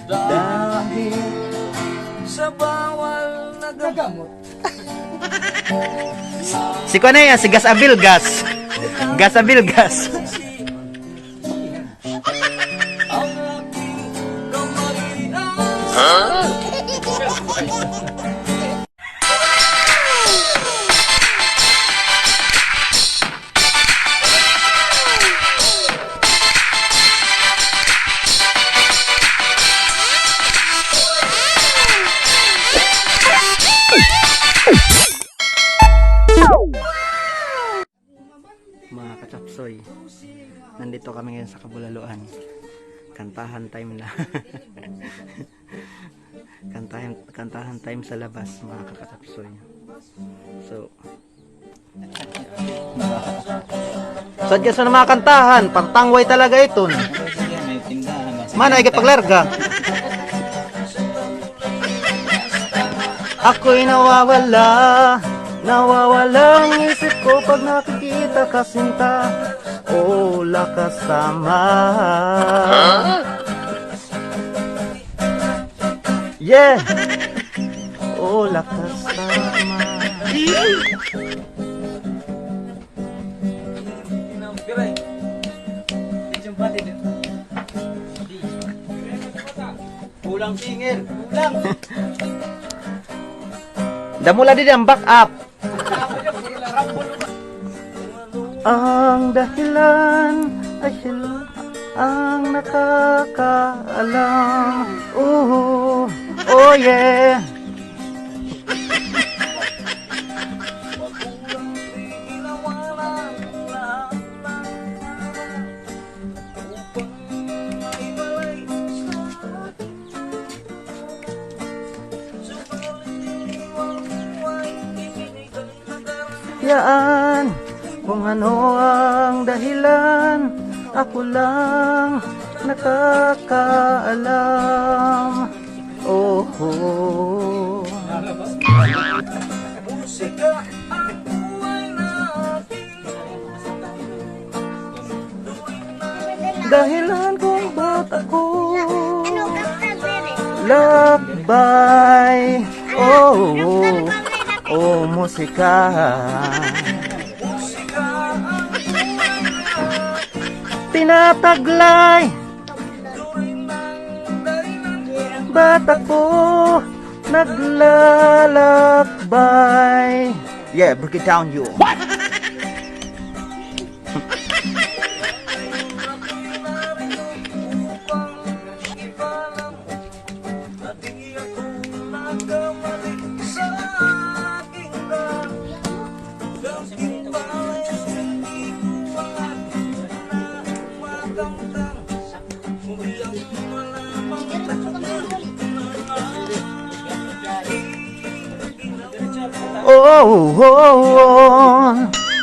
Dahil sa bawal na gamot. Si Kuya na yan, si Gas Abil Gas. Gas Abil Gas. Ang aking kamalian. Mga kachapsoy, nandito kami ngayon sa Kabulaluan. Kantahan time na. kantahan time sa labas, mga kakachapsoy. So, sadya sa mga kantahan, pantangway talaga ito. Mana ay paglarga. Ako'y nawawalang isip ko pag nakikita ka sinta o lakasama. Yeah! O lakasama. Kulang singer, kulang. Damula din ang back up. Ang dahilan ay sila ang nakakaalam. Oh yeah. Yaan, kung ano ang dahilan, ako lang nakakaalam. Oh, oh. Musika ang buhay natin. Dahilan kung ba't ako lakbay. Oh, oh, oh, musika. Tinataglay. Ba't ako naglalakbay? Yeah, break it down, you. What?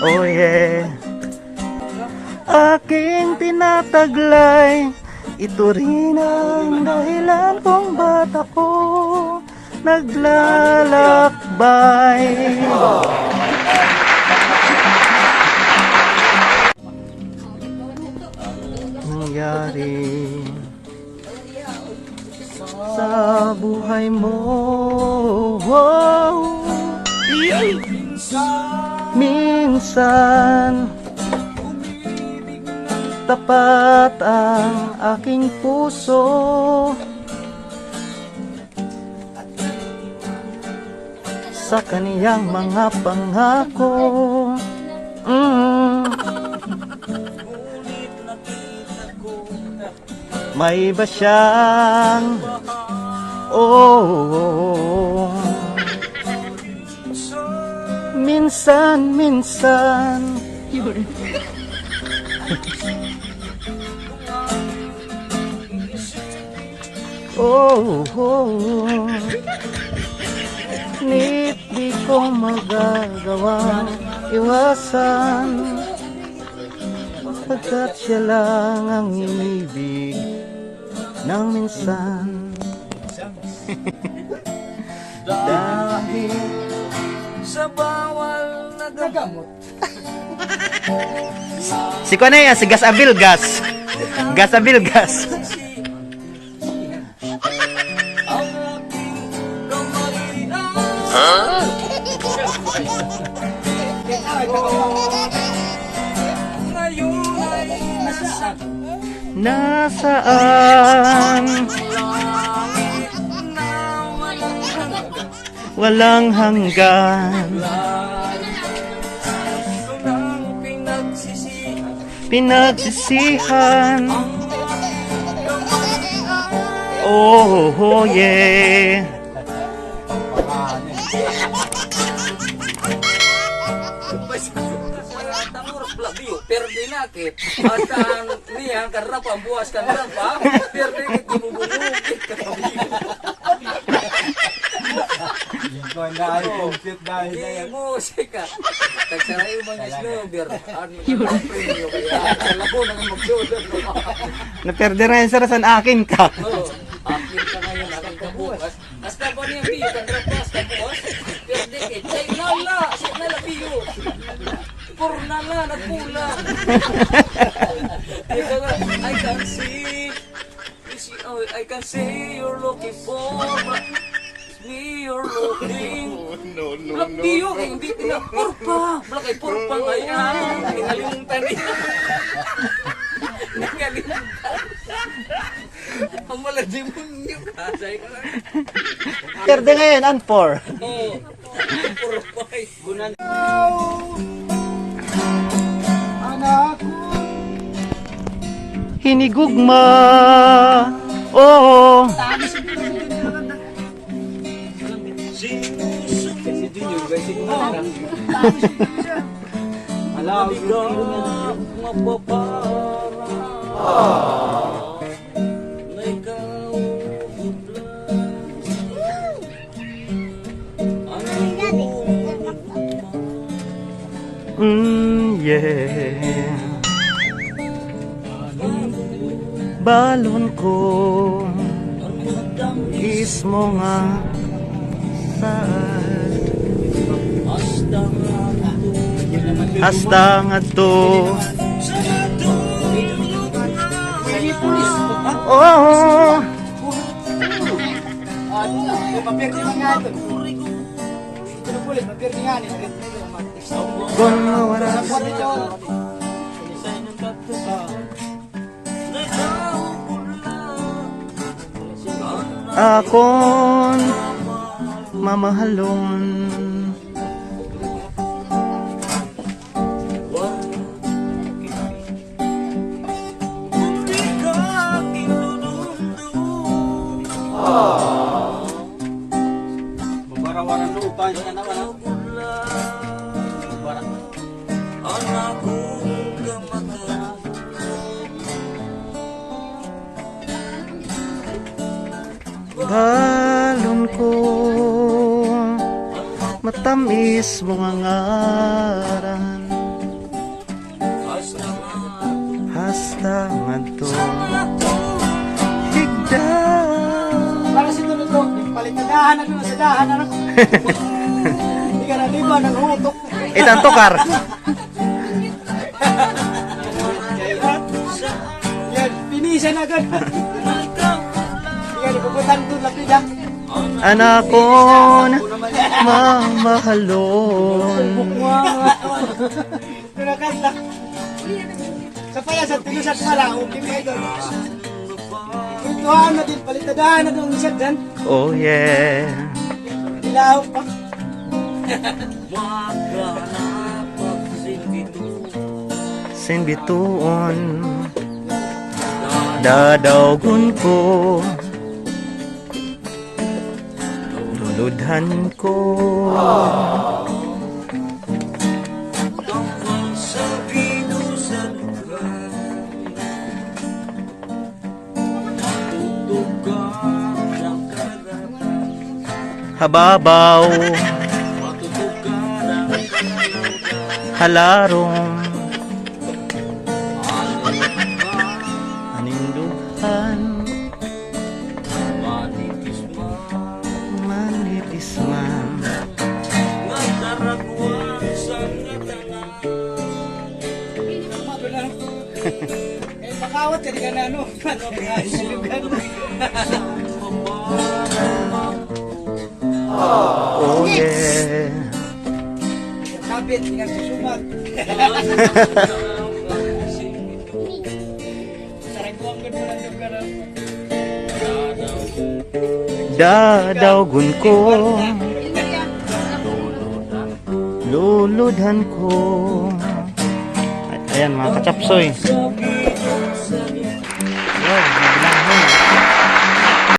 Oh yeah. Aking tinataglay, ito rin ang dahilan kung ba't ako naglalakbay. Nangyari sa buhay mo. Minsan tapat ang aking puso sa kaniyang mga pangako. May iba siyang minsan nit di ko magagawa iwasan, pagkat siya lang ang inibig ng minsan. Dahil sa bawal na gamot. Si Kuya na yan, si Gas Abil Gas. Gas Abil Gas. Ngayon ay nasa Nasaan? Walang hanggan. Gusto ng Pinagsisihan. Oh, yeah. Pero dinakit basta niya karena pambuas karena pa pero dinakit bubungugit di musika tagsaray mga snowbeer ano premyo kaya labo nang magsulat Naperde na yan sa rasan akin ka. oh akin ka ngayon akin ka bukas hasta ba niya biyo karena pas ka bukas pero dinakit ay lala siya na biyo purna na nagpula I can see you're looking for me, you're looking. No. Biyo, hindi na purpa. Blakay purpa ngayon. Nangalimutan niya. Nangalimutan. Ang maladi mo niyo kasay ka lang. Perde ngayon, Anfor. Oo. Purpa. Gunan. Hinigugma. Oo. Yeah. Balon ko ismo nga saad hasta nga to oh kung waras akon mamahalon Barawaran lupa siya na wala. Anak ko gamatan. balon ko matamis mo nga ngaran hasta nga to higda Para si Tulo to, palitadahan na doon sa dahan na hindi ka na diba nang utok. itang tukar Yan, pinisan agad. Yan, ipuputan doon lapida. anakon mamahalon Pinakanta. Sa paya sa tulo sa malaong, hindi kayo doon. Tuhan na din, palitadahan na doon isa dyan. oh yeah Ilaw pa. sinbituon dadawgon ko luludhan ko hababaw halarong aninduhan manipis man Eh, pakawat ka di ka na ano. oh yeah. Kabit, tingnan susumat. Saragbuang ko na lang ka na. Dadawgon ko, luludhan ko. Ayan mga kachapsoy. Wow.